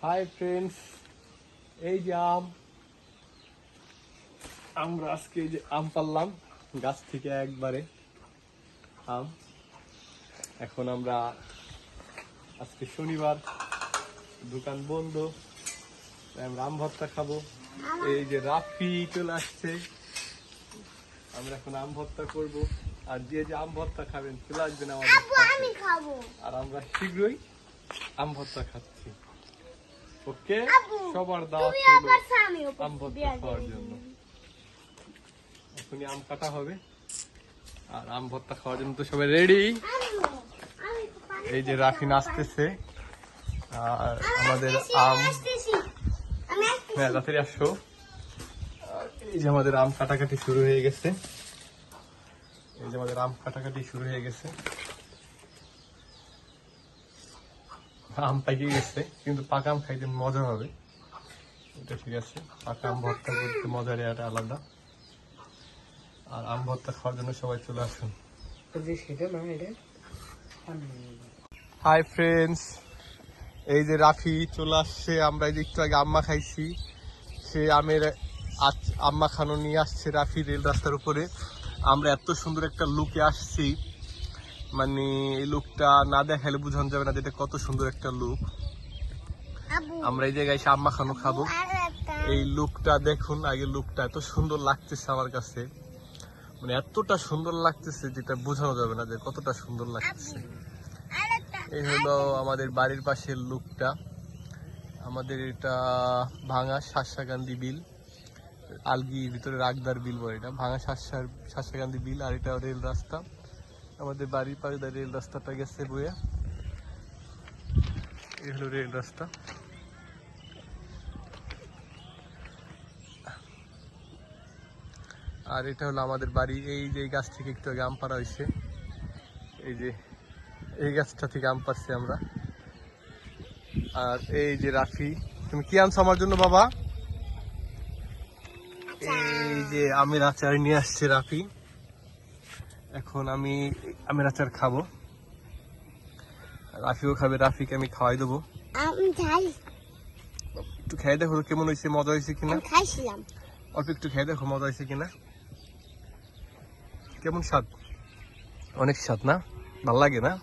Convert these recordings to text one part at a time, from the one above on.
Hi friends, এই যে আমরা আজকে এই যে আম পারলাম গাছ থেকে একবারে আম। এখন আমরা আজকে শনিবার, দোকান বন্ধ, তাই আমরা আম ভর্তা খাবো। এই যে রাফি চলে আসছে, আমরা এখন আম ভর্তা করবো। আর যে যে আম ভর্তা খাবেন চলে আসবেন আমাদের সাথে। আর আমরা শীঘ্রই আম ভর্তা খাচ্ছি। ওকে, সবার দাওয়াত রইলো আম ভর্তা খাওয়ার জন্য। এখনই আম কাটা হবে আর আম ভর্তা খাওয়ার জন্য তো সবাই রেডি। এই যে রাফি নাচতেছে আর আমাদের আম, হ্যাঁ তাড়াতাড়ি আসো। এই যে আমাদের আম কাটাকাটি শুরু হয়ে গেছে। এই যে আমাদের আম কাটাকাটি শুরু হয়ে গেছে। আম পাইকে গেছে, কিন্তু পাকা আম খাইতে মজা হবে, এটা ঠিক আছে। পাকা আম ভর্তা করতে মজার একটা আলাদা। আর আম ভর্তা খাওয়ার জন্য সবাই চলে আসুন। হাই ফ্রেন্ডস, এই যে রাফি চলে আসছে। আমরা এই যে একটু আগে আম্মা খাইছি, সে আমের আম্মা খানো নিয়ে আসছে রাফি রেল রাস্তার উপরে। আমরা এত সুন্দর একটা লুকে আসছি, মানে এই লুকটা না দেখালে বোঝানো যাবে না যেটা কত সুন্দর একটা লুক। আমরা এই জায়গায় এসে আম্মা খানো খাবো। এই লুকটা দেখুন, আগে লুকটা এত সুন্দর লাগতেছে আমার কাছে, মানে এতটা সুন্দর লাগতেছে যেটা বোঝানো যাবে না যে কতটা সুন্দর লাগতেছে। এই হলো আমাদের বাড়ির পাশের লুকটা। আমাদের এটা ভাঙা শাসাকান্দি বিল, আলগির ভিতরে রাগদার বিল বলে, এটা ভাঙা শাসাকান্দি বিল। আর এটা রেল রাস্তা, আমাদের বাড়ির পাশে রেল রাস্তাটা গেছে বইয়া। এই হলো রেল রাস্তা। আর এটা হলো আমাদের বাড়ি। এই যে গাছ থেকে একটু আগে আম পাড়া হয়েছে, এই যে এই গাছটা থেকে আম পাড়ছি আমরা। আর এই যে রাফি, তুমি কি আনছো আমার জন্য বাবা? এই যে আমের আচার নিয়ে আসছে রাফি। এখন আমি আমের আচার খাবো, রাফিও খাবে, রাফিকে আমি খাওয়াই দেবো। একটু খেয়ে দেখো কেমন হয়েছে, মজা হয়েছে কিনা। অল্প একটু খেয়ে দেখো মজা হয়েছে কিনা। কেমন স্বাদ? অনেক স্বাদ না? ভাল লাগে না?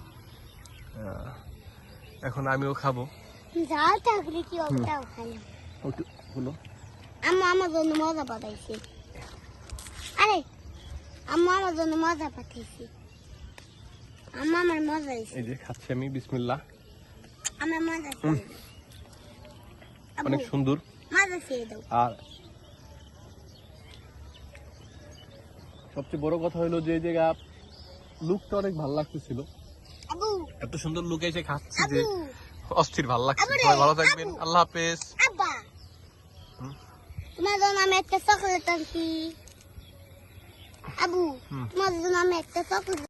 এখন আমিও খাবো। আমার জন্য মজা পাঠাইছি। আরে আম্মা আমার জন্য মজা পাঠাইছি। আম্মা আমার মজা হয়েছে। এই যে খাচ্ছি আমি, বিসমিল্লাহ। আমার মজা অনেক সুন্দর। মজা খেয়ে দাও। আর সবচেয়ে বড় কথা হলো যে এই জায়গা লুকটা অনেক ভালো লাগতেছিল। এত সুন্দর লুক এসে খাচ্ছি যে অস্থির ভালো লাগছে। সবাই ভালো থাকবেন, আল্লাহ হাফেজ। তোমার জন্য আমি একটা চকলেট আনছি। আবু, তোমার জন্য আমি একটা চকলেট